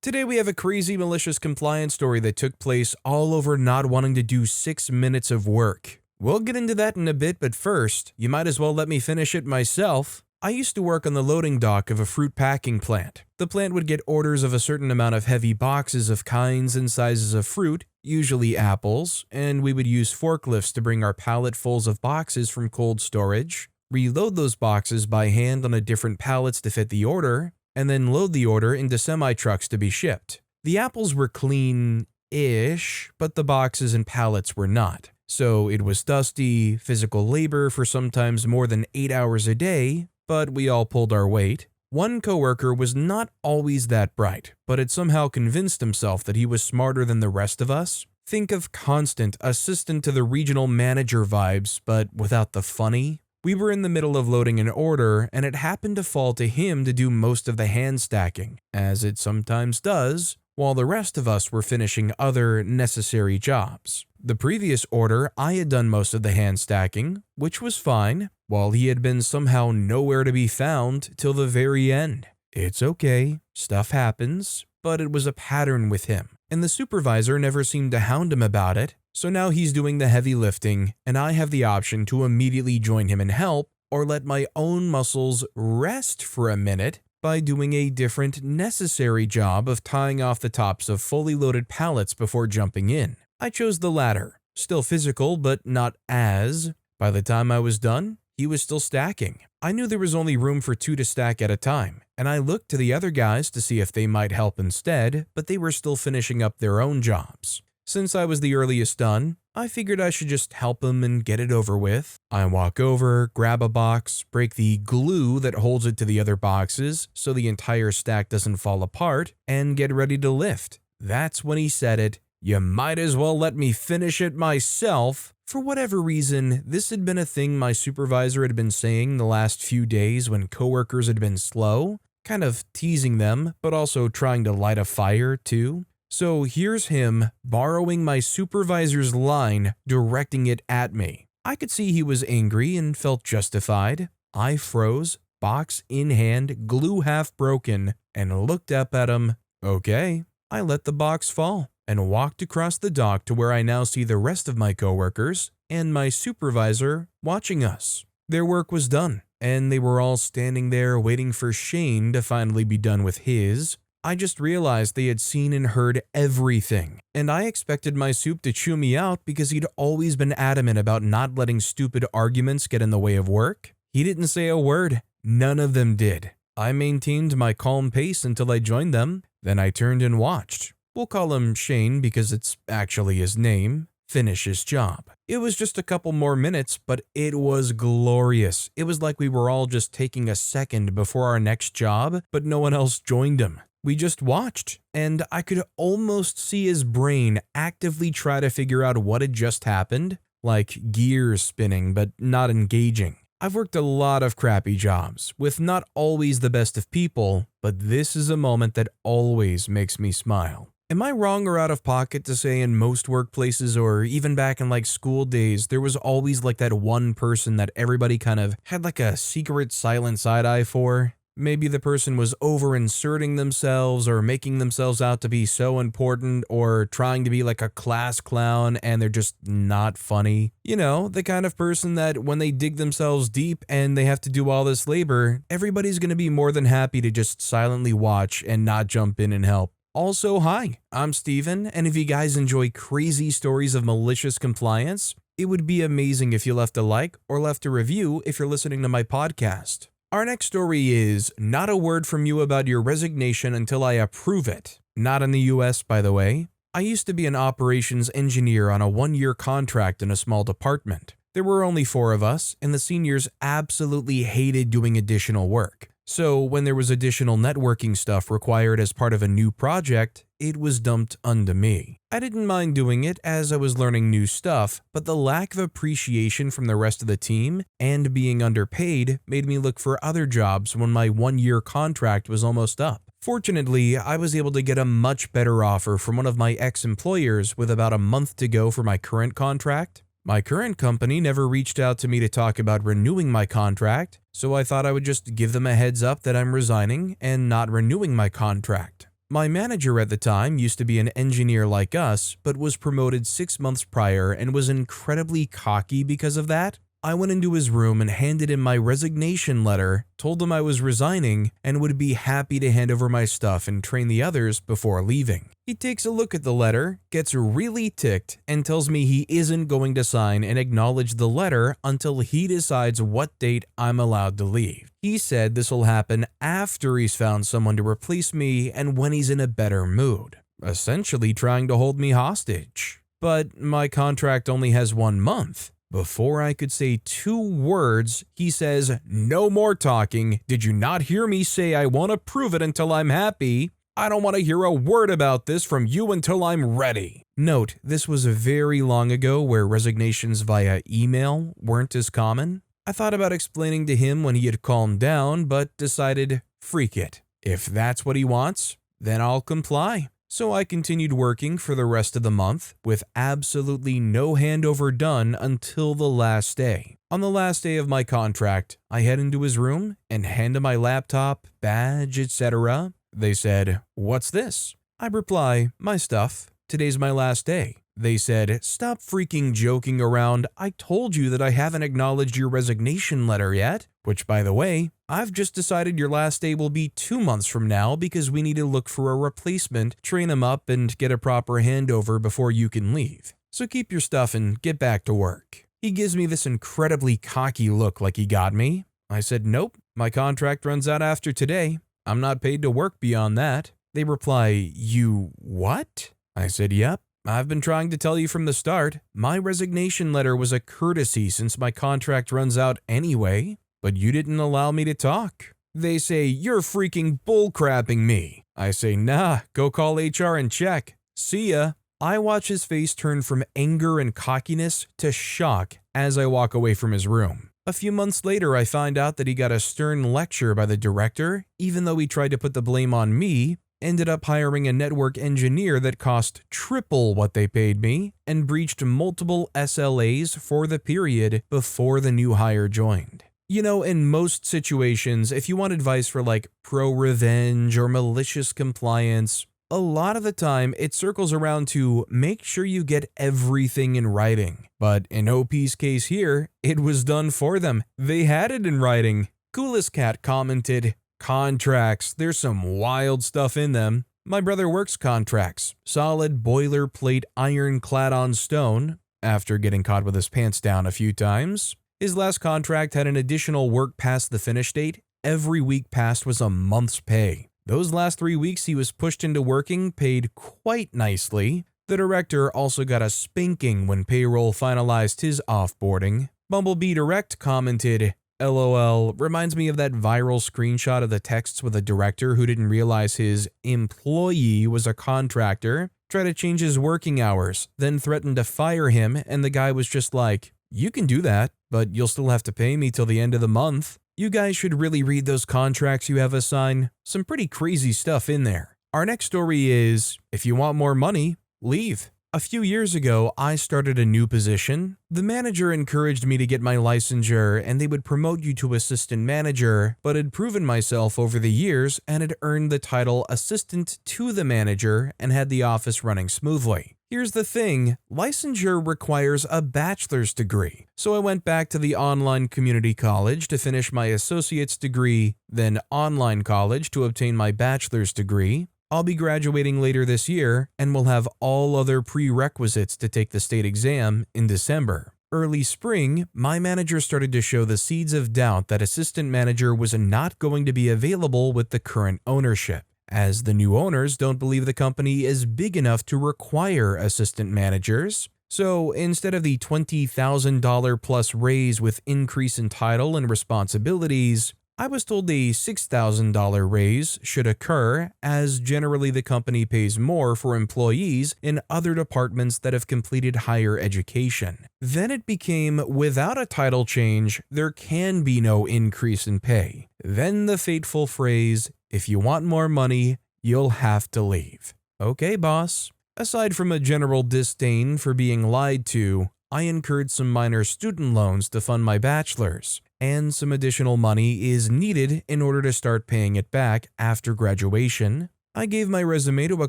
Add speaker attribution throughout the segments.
Speaker 1: Today we have a crazy malicious compliance story that took place all over not wanting to do 6 minutes of work. We'll get into that in a bit, but first, you might as well let me finish it myself. I used to work on the loading dock of a fruit packing plant. The plant would get orders of a certain amount of heavy boxes of kinds and sizes of fruit, usually apples, and we would use forklifts to bring our palletfuls of boxes from cold storage, reload those boxes by hand on a different pallets to fit the order, and then load the order into semi-trucks to be shipped. The apples were clean-ish, but the boxes and pallets were not. So it was dusty, physical labor for sometimes more than 8 hours a day, but we all pulled our weight. One coworker was not always that bright, but had somehow convinced himself that he was smarter than the rest of us. Think of constant assistant to the regional manager vibes, but without the funny. We were in the middle of loading an order, and it happened to fall to him to do most of the hand stacking, as it sometimes does, while the rest of us were finishing other necessary jobs. The previous order, I had done most of the hand stacking, which was fine, while he had been somehow nowhere to be found till the very end. It's okay, stuff happens, but it was a pattern with him, and the supervisor never seemed to hound him about it. So now he's doing the heavy lifting, and I have the option to immediately join him and help, or let my own muscles rest for a minute by doing a different necessary job of tying off the tops of fully loaded pallets before jumping in. I chose the latter, still physical but not as. By the time I was done, he was still stacking. I knew there was only room for 2 to stack at a time, and I looked to the other guys to see if they might help instead, but they were still finishing up their own jobs. Since I was the earliest done, I figured I should just help him and get it over with. I walk over, grab a box, break the glue that holds it to the other boxes so the entire stack doesn't fall apart, and get ready to lift. That's when he said it. "You might as well let me finish it myself." For whatever reason, this had been a thing my supervisor had been saying the last few days when coworkers had been slow, kind of teasing them, but also trying to light a fire too. So here's him borrowing my supervisor's line, directing it at me. I could see he was angry and felt justified. I froze, box in hand, glue half broken, and looked up at him. Okay. I let the box fall and walked across the dock to where I now see the rest of my coworkers and my supervisor watching us. Their work was done, and they were all standing there waiting for Shane to finally be done with his. I just realized they had seen and heard everything, and I expected my soup to chew me out because he'd always been adamant about not letting stupid arguments get in the way of work. He didn't say a word. None of them did. I maintained my calm pace until I joined them, then I turned and watched. We'll call him Shane because it's actually his name. Finish his job. It was just a couple more minutes, but it was glorious. It was like we were all just taking a second before our next job, but no one else joined him. We just watched, and I could almost see his brain actively try to figure out what had just happened, like gears spinning but not engaging. I've worked a lot of crappy jobs, with not always the best of people, but this is a moment that always makes me smile. Am I wrong or out of pocket to say in most workplaces or even back in like school days, there was always like that one person that everybody kind of had like a secret silent side eye for? Maybe the person was over-inserting themselves or making themselves out to be so important or trying to be like a class clown and they're just not funny. You know, the kind of person that when they dig themselves deep and they have to do all this labor, everybody's going to be more than happy to just silently watch and not jump in and help. Also, hi, I'm Steven, and if you guys enjoy crazy stories of malicious compliance, it would be amazing if you left a like or left a review if you're listening to my podcast. Our next story is not a word from you about your resignation until I approve it. Not in the US, by the way. I used to be an operations engineer on a 1-year contract in a small department. There were only 4 of us, and the seniors absolutely hated doing additional work. So when there was additional networking stuff required as part of a new project, it was dumped onto me. I didn't mind doing it as I was learning new stuff, but the lack of appreciation from the rest of the team and being underpaid made me look for other jobs when my 1-year contract was almost up. Fortunately, I was able to get a much better offer from one of my ex-employers with about a month to go for my current contract. My current company never reached out to me to talk about renewing my contract, so I thought I would just give them a heads up that I'm resigning and not renewing my contract. My manager at the time used to be an engineer like us, but was promoted 6 months prior and was incredibly cocky because of that. I went into his room and handed him my resignation letter, told him I was resigning, and would be happy to hand over my stuff and train the others before leaving. He takes a look at the letter, gets really ticked, and tells me he isn't going to sign and acknowledge the letter until he decides what date I'm allowed to leave. He said this will happen after he's found someone to replace me and when he's in a better mood, essentially trying to hold me hostage. But my contract only has 1 month. Before I could say 2 words, he says, "No more talking. Did you not hear me say I won't approve it until I'm happy? I don't want to hear a word about this from you until I'm ready." Note, this was very long ago where resignations via email weren't as common. I thought about explaining to him when he had calmed down, but decided, freak it. If that's what he wants, then I'll comply. So I continued working for the rest of the month, with absolutely no handover done until the last day. On the last day of my contract, I head into his room and hand him my laptop, badge, etc. They said, "What's this?" I reply, "My stuff. Today's my last day." They said, "Stop freaking joking around. I told you that I haven't acknowledged your resignation letter yet." Which, by the way, I've just decided your last day will be 2 months from now because we need to look for a replacement, train him up, and get a proper handover before you can leave. So keep your stuff and get back to work. He gives me this incredibly cocky look like he got me. I said, "Nope, my contract runs out after today. I'm not paid to work beyond that." They reply, "You what?" I said, "Yep. I've been trying to tell you from the start. My resignation letter was a courtesy since my contract runs out anyway, but you didn't allow me to talk." They say, "You're freaking bullcrapping me." I say, "Nah, go call HR and check. See ya." I watch his face turn from anger and cockiness to shock as I walk away from his room. A few months later, I find out that he got a stern lecture by the director, even though he tried to put the blame on me, ended up hiring a network engineer that cost triple what they paid me, and breached multiple SLAs for the period before the new hire joined. You know, in most situations, if you want advice for like pro-revenge or malicious compliance, a lot of the time it circles around to make sure you get everything in writing. But in OP's case here, it was done for them. They had it in writing. Coolest Cat commented, "Contracts, there's some wild stuff in them. My brother works contracts. Solid boilerplate ironclad on stone," after getting caught with his pants down a few times. His last contract had an additional work past the finish date. Every week passed was a month's pay. Those last 3 weeks he was pushed into working, paid quite nicely. The director also got a spanking when payroll finalized his offboarding. Bumblebee Direct commented, "LOL, reminds me of that viral screenshot of the texts with a director who didn't realize his employee was a contractor, tried to change his working hours, then threatened to fire him, and the guy was just like, 'You can do that, but you'll still have to pay me till the end of the month.' You guys should really read those contracts you have us sign. Some pretty crazy stuff in there." Our next story is, if you want more money, leave. A few years ago, I started a new position. The manager encouraged me to get my licensure and they would promote you to assistant manager, but had proven myself over the years and had earned the title assistant to the manager and had the office running smoothly. Here's the thing, licensure requires a bachelor's degree. So I went back to the online community college to finish my associate's degree, then online college to obtain my bachelor's degree. I'll be graduating later this year and will have all other prerequisites to take the state exam in December. Early spring, my manager started to show the seeds of doubt that assistant manager was not going to be available with the current ownership, as the new owners don't believe the company is big enough to require assistant managers. So instead of the $20,000 plus raise with increase in title and responsibilities, I was told a $6,000 raise should occur, as generally the company pays more for employees in other departments that have completed higher education. Then it became, without a title change, there can be no increase in pay. Then the fateful phrase, "If you want more money, you'll have to leave." Okay, boss. Aside from a general disdain for being lied to, I incurred some minor student loans to fund my bachelor's, and some additional money is needed in order to start paying it back after graduation. I gave my resume to a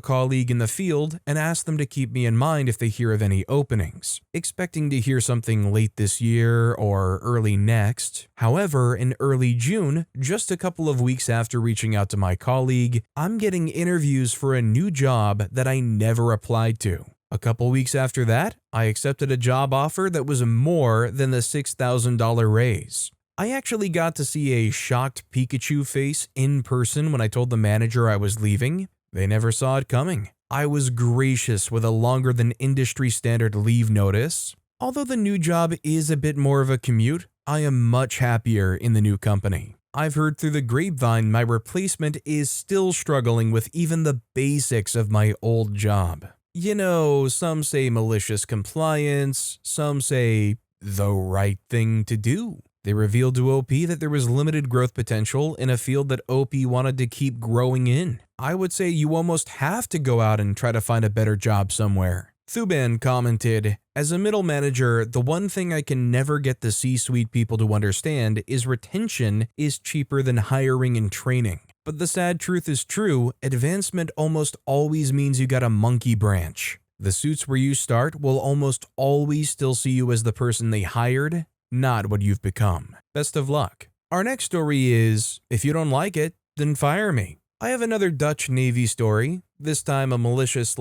Speaker 1: colleague in the field and asked them to keep me in mind if they hear of any openings, expecting to hear something late this year or early next. However, in early June, just a couple of weeks after reaching out to my colleague, I'm getting interviews for a new job that I never applied to. A couple weeks after that, I accepted a job offer that was more than the $6,000 raise. I actually got to see a shocked Pikachu face in person when I told the manager I was leaving. They never saw it coming. I was gracious with a longer than industry standard leave notice. Although the new job is a bit more of a commute, I am much happier in the new company. I've heard through the grapevine my replacement is still struggling with even the basics of my old job. You know, some say malicious compliance, some say the right thing to do. They revealed to OP that there was limited growth potential in a field that OP wanted to keep growing in. I would say you almost have to go out and try to find a better job somewhere. Thuban commented, "As a middle manager, the one thing I can never get the C-suite people to understand is retention is cheaper than hiring and training. But the sad truth is true, advancement almost always means you got a monkey branch. The suits where you start will almost always still see you as the person they hired, not what you've become. Best of luck." Our next story is, if you don't like it, then fire me. I have another Dutch Navy story, this time a malicious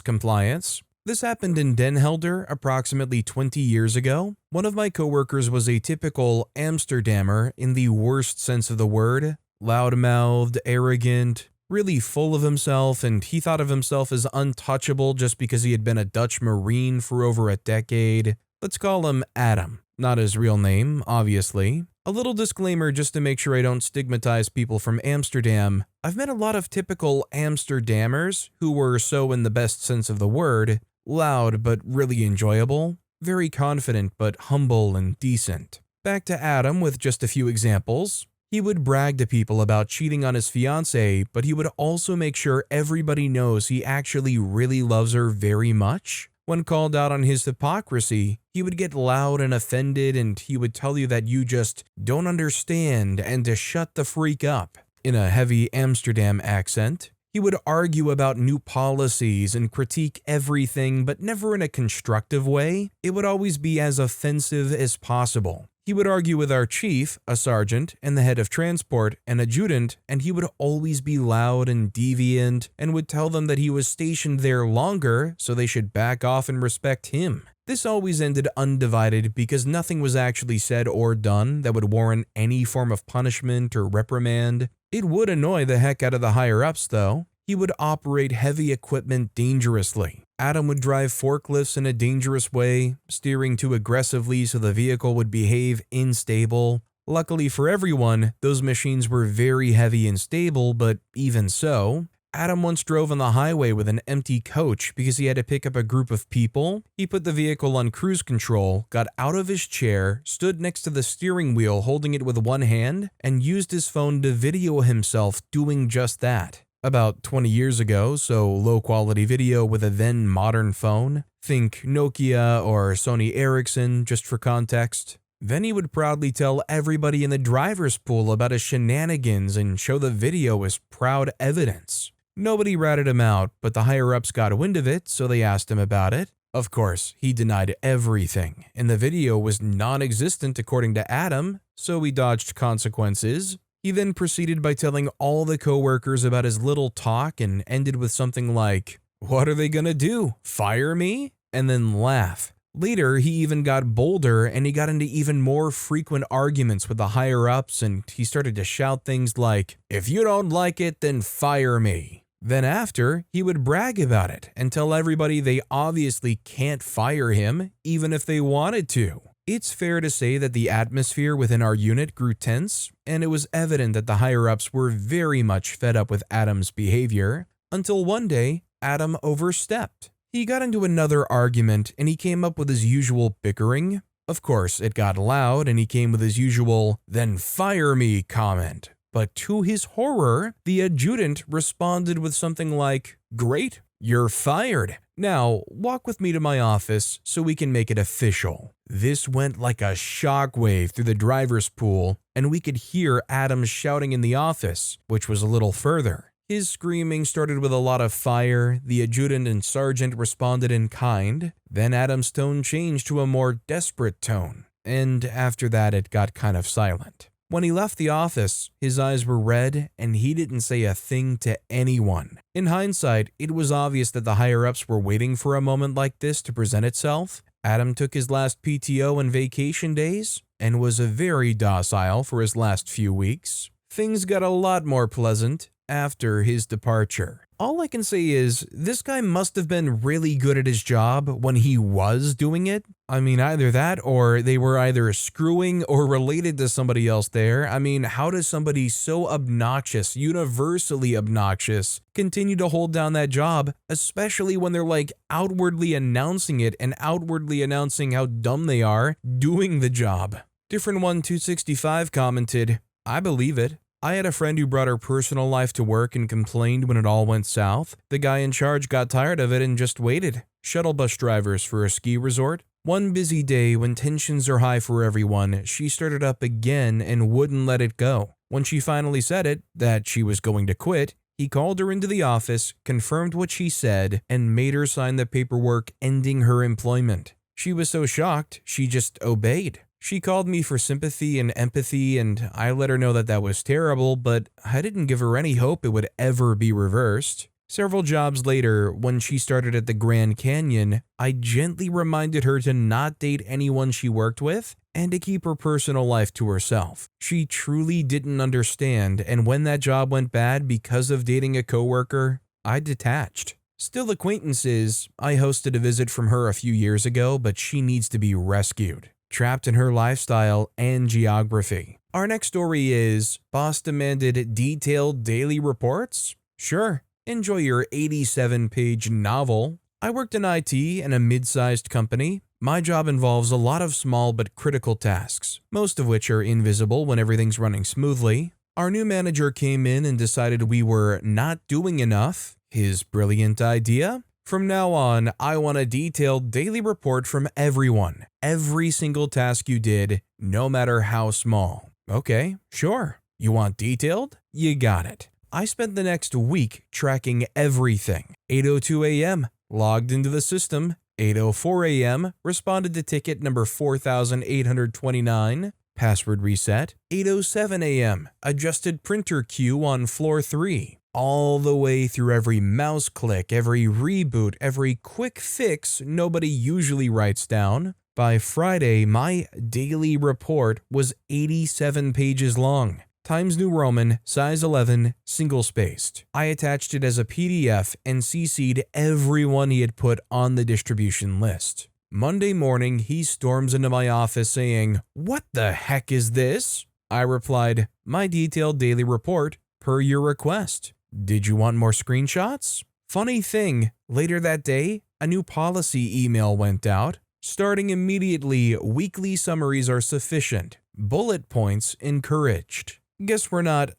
Speaker 1: compliance. This happened in Den Helder approximately 20 years ago. One of my coworkers was a typical Amsterdammer in the worst sense of the word, loudmouthed, arrogant, really full of himself, and he thought of himself as untouchable just because he had been a Dutch Marine for over a decade. Let's call him Adam. Not his real name, obviously. A little disclaimer just to make sure I don't stigmatize people from Amsterdam. I've met a lot of typical Amsterdammers who were, so in the best sense of the word, loud but really enjoyable, very confident but humble and decent. Back to Adam with just a few examples. He would brag to people about cheating on his fiancée, but he would also make sure everybody knows he actually really loves her very much. When called out on his hypocrisy, he would get loud and offended, and he would tell you that you just don't understand and to shut the freak up. In a heavy Amsterdam accent, he would argue about new policies and critique everything, but never in a constructive way. It would always be as offensive as possible. He would argue with our chief, a sergeant, and the head of transport, an adjutant, and he would always be loud and deviant and would tell them that he was stationed there longer, so they should back off and respect him. This always ended undivided because nothing was actually said or done that would warrant any form of punishment or reprimand. It would annoy the heck out of the higher-ups, though. He would operate heavy equipment dangerously. Adam would drive forklifts in a dangerous way, steering too aggressively so the vehicle would behave unstable. Luckily for everyone, those machines were very heavy and stable, but even so, Adam once drove on the highway with an empty coach because he had to pick up a group of people. He put the vehicle on cruise control, got out of his chair, stood next to the steering wheel holding it with one hand, and used his phone to video himself doing just that. About 20 years ago, so low-quality video with a then modern phone. Think Nokia or Sony Ericsson, just for context. Then he would proudly tell everybody in the driver's pool about his shenanigans and show the video as proud evidence. Nobody ratted him out, but the higher-ups got wind of it, so they asked him about it. Of course, he denied everything, and the video was non-existent according to Adam, so he dodged consequences. He then proceeded by telling all the coworkers about his little talk and ended with something like, "What are they gonna do? Fire me?" and then laugh. Later, he even got bolder and he got into even more frequent arguments with the higher-ups, and he started to shout things like, "If you don't like it, then fire me." Then after, he would brag about it and tell everybody they obviously can't fire him, even if they wanted to. It's fair to say that the atmosphere within our unit grew tense, and it was evident that the higher-ups were very much fed up with Adam's behavior, until one day, Adam overstepped. He got into another argument, and he came up with his usual bickering. Of course, it got loud, and he came with his usual, "Then fire me" comment. But to his horror, the adjutant responded with something like, "Great, you're fired. Now, walk with me to my office so we can make it official." This went like a shockwave through the driver's pool, and we could hear Adam shouting in the office, which was a little further. His screaming started with a lot of fire, the adjutant and sergeant responded in kind, then Adam's tone changed to a more desperate tone, and after that it got kind of silent. When he left the office, his eyes were red and he didn't say a thing to anyone. In hindsight, it was obvious that the higher-ups were waiting for a moment like this to present itself. Adam took his last PTO and vacation days and was very docile for his last few weeks. Things got a lot more pleasant after his departure. All I can say is, this guy must have been really good at his job when he was doing it. I mean, either that or they were either screwing or related to somebody else there. I mean, how does somebody so obnoxious, universally obnoxious, continue to hold down that job, especially when they're like outwardly announcing it and outwardly announcing how dumb they are doing the job? Different One 265 commented, "I believe it. I had a friend who brought her personal life to work and complained when it all went south. The guy in charge got tired of it and just waited. Shuttle bus drivers for a ski resort. One busy day when tensions are high for everyone, she started up again and wouldn't let it go. When she finally said it, that she was going to quit, he called her into the office, confirmed what she said, and made her sign the paperwork ending her employment. She was so shocked, she just obeyed. She called me for sympathy and empathy, and I let her know that that was terrible, but I didn't give her any hope it would ever be reversed. Several jobs later, when she started at the Grand Canyon, I gently reminded her to not date anyone she worked with and to keep her personal life to herself. She truly didn't understand, and when that job went bad because of dating a coworker, I detached. Still acquaintances, I hosted a visit from her a few years ago, but she needs to be rescued. Trapped in her lifestyle and geography." Our next story is, boss demanded detailed daily reports? Sure, enjoy your 87-page novel. I worked in IT in a mid-sized company. My job involves a lot of small but critical tasks, most of which are invisible when everything's running smoothly. Our new manager came in and decided we were not doing enough. His brilliant idea? From now on, I want a detailed daily report from everyone. Every single task you did, no matter how small. Okay, sure. You want detailed? You got it. I spent the next week tracking everything. 8:02 a.m., logged into the system. 8:04 a.m., responded to ticket number 4829, password reset. 8:07 a.m., adjusted printer queue on floor 3. All the way through every mouse click, every reboot, every quick fix nobody usually writes down. By Friday, my daily report was 87 pages long. Times New Roman, size 11, single-spaced. I attached it as a PDF and CC'd everyone he had put on the distribution list. Monday morning, he storms into my office saying, "What the heck is this?" I replied, "My detailed daily report, per your request. Did you want more screenshots?" Funny thing, later that day, a new policy email went out. Starting immediately, weekly summaries are sufficient. Bullet points encouraged. Guess we're not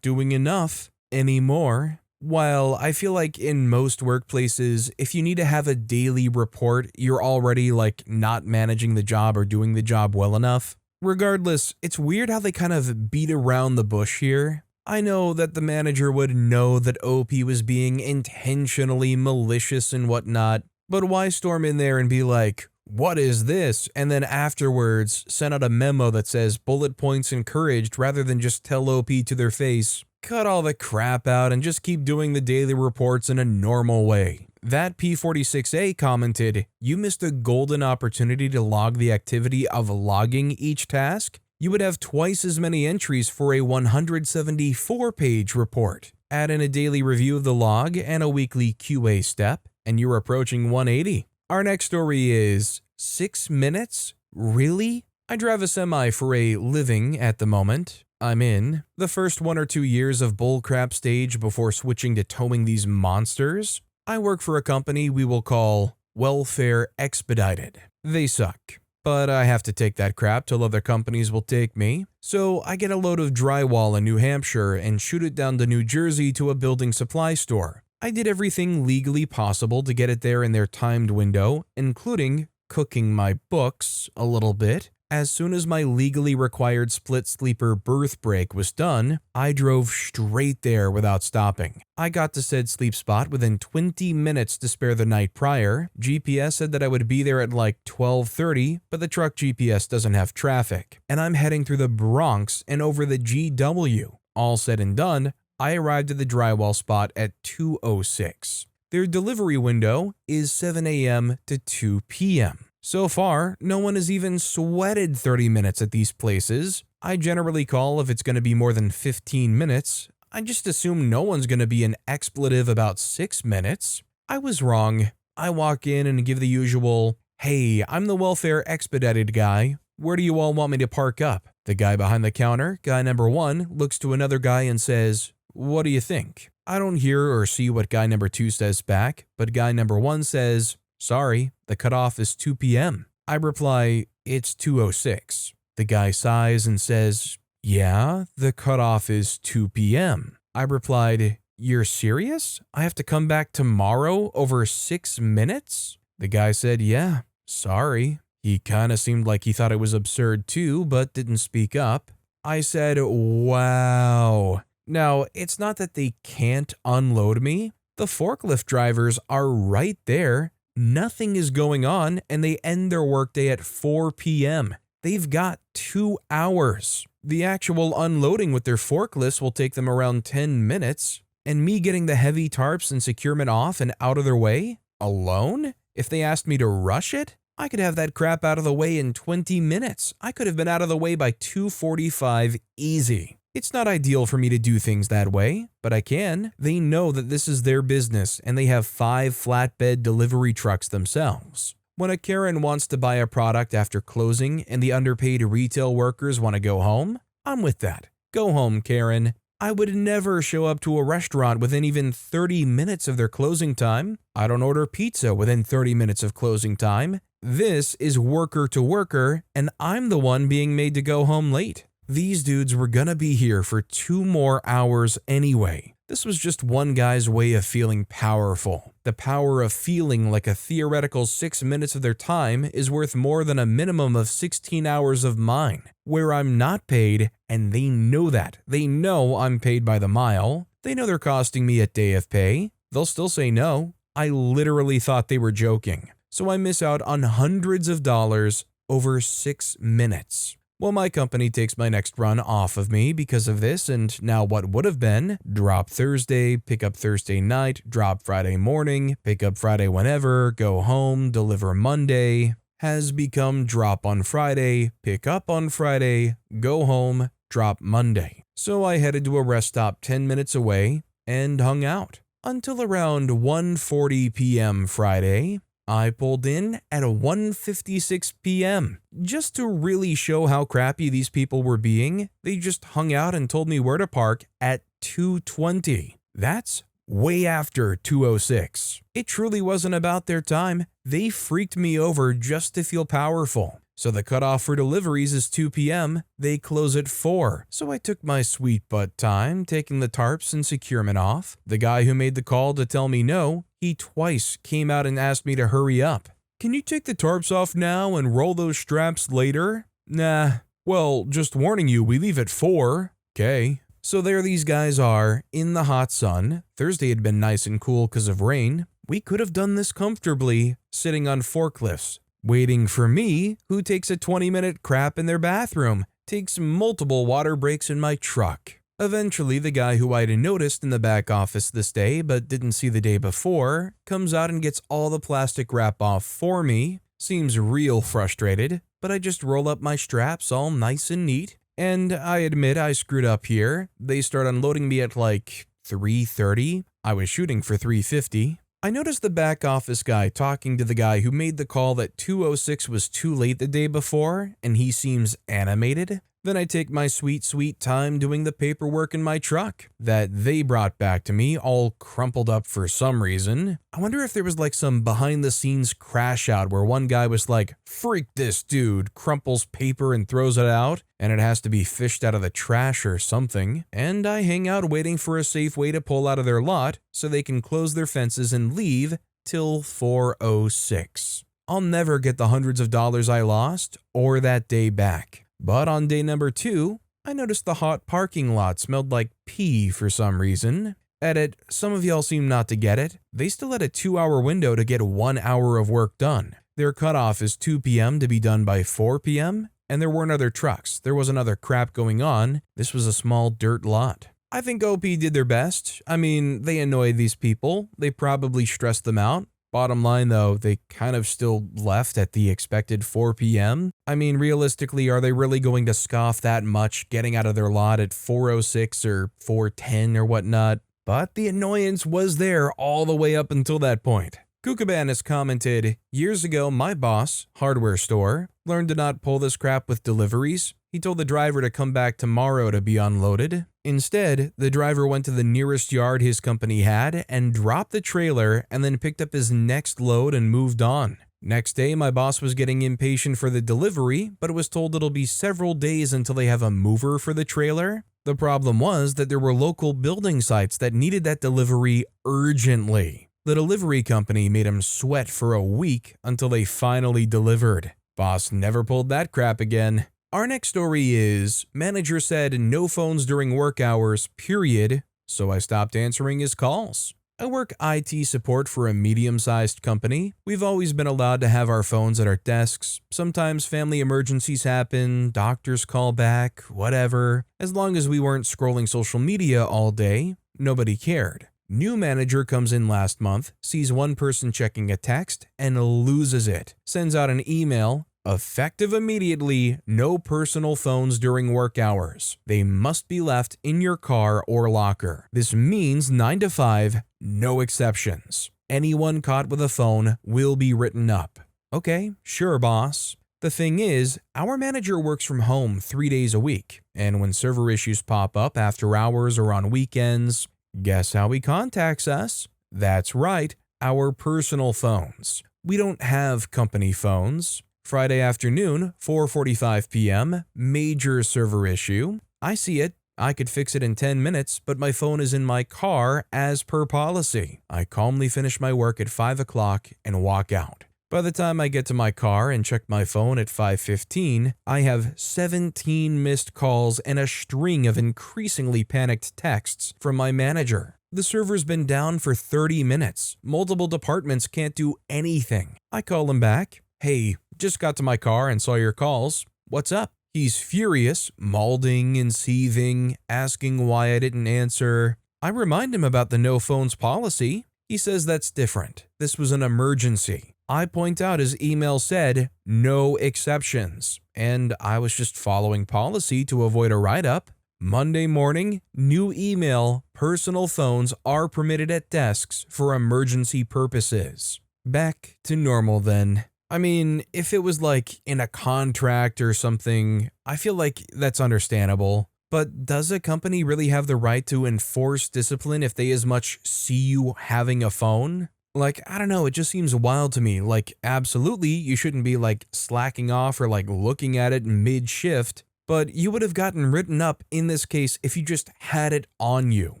Speaker 1: doing enough anymore. While I feel like in most workplaces, if you need to have a daily report, you're already not managing the job or doing the job well enough. Regardless, it's weird how they kind of beat around the bush here. I know that the manager would know that OP was being intentionally malicious and whatnot, but why storm in there and be like, "What is this?" and then afterwards send out a memo that says bullet points encouraged rather than just tell OP to their face, cut all the crap out and just keep doing the daily reports in a normal way. That P46A commented, "You missed a golden opportunity to log the activity of logging each task. You would have twice as many entries for a 174-page report. Add in a daily review of the log and a weekly QA step, and you're approaching 180. Our next story is 6 minutes? Really? I drive a semi for a living at the moment. I'm in the first 1 or 2 years of bullcrap stage before switching to towing these monsters. I work for a company we will call Welfare Expedited. They suck. But I have to take that crap till other companies will take me. So I get a load of drywall in New Hampshire and shoot it down to New Jersey to a building supply store. I did everything legally possible to get it there in their timed window, including cooking my books a little bit. As soon as my legally required split sleeper berth break was done, I drove straight there without stopping. I got to said sleep spot within 20 minutes to spare the night prior. GPS said that I would be there at like 12:30, but the truck GPS doesn't have traffic. And I'm heading through the Bronx and over the GW. All said and done, I arrived at the drywall spot at 2:06. Their delivery window is 7 a.m. to 2 p.m. So far, no one has even sweated 30 minutes at these places. I generally call if it's going to be more than 15 minutes. I just assume no one's going to be an expletive about 6 minutes. I was wrong. I walk in and give the usual, "Hey, I'm the welfare expedited guy. Where do you all want me to park up?" The guy behind the counter, guy number 1, looks to another guy and says, "What do you think?" I don't hear or see what guy number 2 says back, but guy number 1 says, "Sorry, the cutoff is 2 p.m. I reply, "It's 2:06. The guy sighs and says, "Yeah, the cutoff is 2 p.m. I replied, "You're serious? I have to come back tomorrow over 6 minutes? The guy said, "Yeah, sorry." He kinda seemed like he thought it was absurd too, but didn't speak up. I said, "Wow." Now, it's not that they can't unload me. The forklift drivers are right there. Nothing is going on, and they end their workday at 4 p.m. They've got 2 hours. The actual unloading with their forklifts will take them around 10 minutes, and me getting the heavy tarps and securement off and out of their way? Alone? If they asked me to rush it, I could have that crap out of the way in 20 minutes. I could have been out of the way by 2:45 easy. It's not ideal for me to do things that way, but I can. They know that this is their business and they have 5 flatbed delivery trucks themselves. When a Karen wants to buy a product after closing and the underpaid retail workers want to go home, I'm with that. Go home, Karen. I would never show up to a restaurant within even 30 minutes of their closing time. I don't order pizza within 30 minutes of closing time. This is worker to worker, and I'm the one being made to go home late. These dudes were gonna be here for 2 more hours anyway. This was just one guy's way of feeling powerful. The power of feeling like a theoretical 6 minutes of their time is worth more than a minimum of 16 hours of mine, where I'm not paid, and they know that. They know I'm paid by the mile. They know they're costing me a day of pay. They'll still say no. I literally thought they were joking. So I miss out on hundreds of dollars over 6 minutes. Well, my company takes my next run off of me because of this, and now what would have been drop Thursday, pick up Thursday night, drop Friday morning, pick up Friday whenever, go home, deliver Monday, has become drop on Friday, pick up on Friday, go home, drop Monday. So I headed to a rest stop 10 minutes away and hung out until around 1:40 p.m. Friday. I pulled in at 1:56 p.m. Just to really show how crappy these people were being, they just hung out and told me where to park at 2:20. That's way after 2:06. It truly wasn't about their time. They freaked me over just to feel powerful. So the cutoff for deliveries is 2 p.m. They close at 4. So I took my sweet butt time taking the tarps and securement off. The guy who made the call to tell me no, he twice came out and asked me to hurry up. "Can you take the tarps off now and roll those straps later?" "Nah." "Well, just warning you, we leave at 4. "Okay." So there these guys are, in the hot sun. Thursday had been nice and cool because of rain. We could have done this comfortably, sitting on forklifts. Waiting for me, who takes a 20-minute crap in their bathroom, takes multiple water breaks in my truck. Eventually, the guy who I'd noticed in the back office this day but didn't see the day before, comes out and gets all the plastic wrap off for me. Seems real frustrated, but I just roll up my straps all nice and neat. And I admit I screwed up here. They start unloading me at like 3:30. I was shooting for 3:50. I noticed the back office guy talking to the guy who made the call that 2:06 was too late the day before, and he seems animated. Then I take my sweet time doing the paperwork in my truck that they brought back to me, all crumpled up for some reason. I wonder if there was like some behind-the-scenes crash out where one guy was like, "Freak this dude," crumples paper and throws it out, and it has to be fished out of the trash or something. And I hang out waiting for a safe way to pull out of their lot so they can close their fences and leave till 4:06. I'll never get the hundreds of dollars I lost or that day back. But on day number 2, I noticed the hot parking lot smelled like pee for some reason. Edit, some of y'all seem not to get it. They still had a 2-hour window to get 1 hour of work done. Their cutoff is 2 p.m. to be done by 4 p.m., and there weren't other trucks. There wasn't other crap going on. This was a small dirt lot. I think OP did their best. I mean, they annoyed these people. They probably stressed them out. Bottom line though, they kind of still left at the expected 4 p.m. I mean, realistically, are they really going to scoff that much getting out of their lot at 4:06 or 4:10 or whatnot? But the annoyance was there all the way up until that point. Kukaban has commented, years ago my boss, hardware store, learned to not pull this crap with deliveries. He told the driver to come back tomorrow to be unloaded. Instead, the driver went to the nearest yard his company had and dropped the trailer and then picked up his next load and moved on. Next day, my boss was getting impatient for the delivery, but was told it'll be several days until they have a mover for the trailer. The problem was that there were local building sites that needed that delivery urgently. The delivery company made him sweat for a week until they finally delivered. Boss never pulled that crap again. Our next story is, manager said no phones during work hours, period, so I stopped answering his calls. I work IT support for a medium-sized company. We've always been allowed to have our phones at our desks. Sometimes family emergencies happen, doctors call back, whatever. As long as we weren't scrolling social media all day, nobody cared. New manager comes in last month, sees one person checking a text, and loses it. Sends out an email. Effective immediately, no personal phones during work hours. They must be left in your car or locker. This means 9 to 5, no exceptions. Anyone caught with a phone will be written up. Okay, sure, boss. The thing is, our manager works from home 3 days a week, and when server issues pop up after hours or on weekends, guess how he contacts us? That's right, our personal phones. We don't have company phones. Friday afternoon, 4:45 p.m., major server issue. I see it. I could fix it in 10 minutes, but my phone is in my car as per policy. I calmly finish my work at 5 o'clock and walk out. By the time I get to my car and check my phone at 5:15, I have 17 missed calls and a string of increasingly panicked texts from my manager. The server's been down for 30 minutes. Multiple departments can't do anything. I call him back. Hey, just got to my car and saw your calls. What's up? He's furious, malding and seething, asking why I didn't answer. I remind him about the no phones policy. He says that's different. This was an emergency. I point out his email said, no exceptions, and I was just following policy to avoid a write-up. Monday morning, new email, personal phones are permitted at desks for emergency purposes. Back to normal then. I mean, if it was like in a contract or something, I feel like that's understandable. But does a company really have the right to enforce discipline if they as much see you having a phone? Like, I don't know, it just seems wild to me. Like, absolutely, you shouldn't be like slacking off or like looking at it mid-shift, but you would have gotten written up in this case if you just had it on you.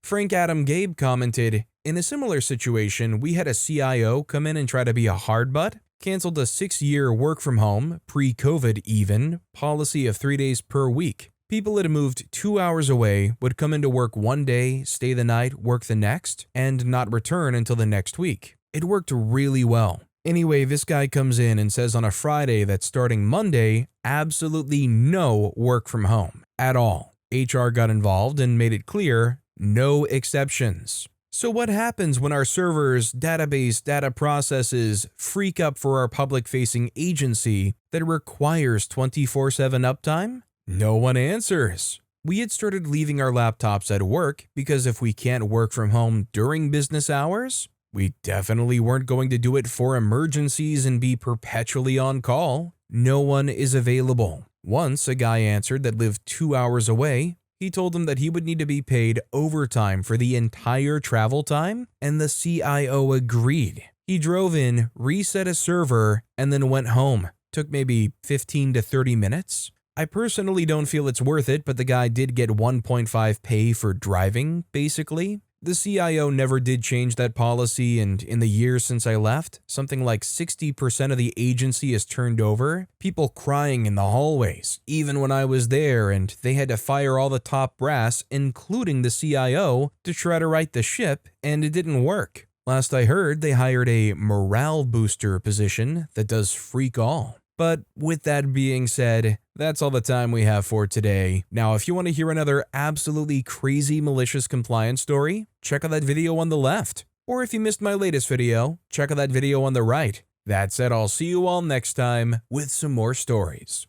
Speaker 1: Frank Adam Gabe commented, in a similar situation, we had a CIO come in and try to be a hard butt. Canceled a 6-year work from home, pre-COVID even, policy of 3 days per week. People that had moved 2 hours away would come into work one day, stay the night, work the next, and not return until the next week. It worked really well. Anyway, this guy comes in and says on a Friday that starting Monday, absolutely no work from home at all. HR got involved and made it clear, no exceptions. So what happens when our servers, database, data processes freak up for our public-facing agency that requires 24/7 uptime? No one answers. We had started leaving our laptops at work because if we can't work from home during business hours, we definitely weren't going to do it for emergencies and be perpetually on call. No one is available. Once a guy answered that lived 2 hours away. He told them that he would need to be paid overtime for the entire travel time, and the CIO agreed. He drove in, reset a server, and then went home. Took maybe 15 to 30 minutes. I personally don't feel it's worth it, but the guy did get 1.5 pay for driving, basically. The CIO never did change that policy, and in the years since I left, something like 60% of the agency has turned over, people crying in the hallways, even when I was there, and they had to fire all the top brass, including the CIO, to try to right the ship, and it didn't work. Last I heard, they hired a morale booster position that does freak all. But with that being said, that's all the time we have for today. Now, if you want to hear another absolutely crazy malicious compliance story, check out that video on the left. Or if you missed my latest video, check out that video on the right. That said, I'll see you all next time with some more stories.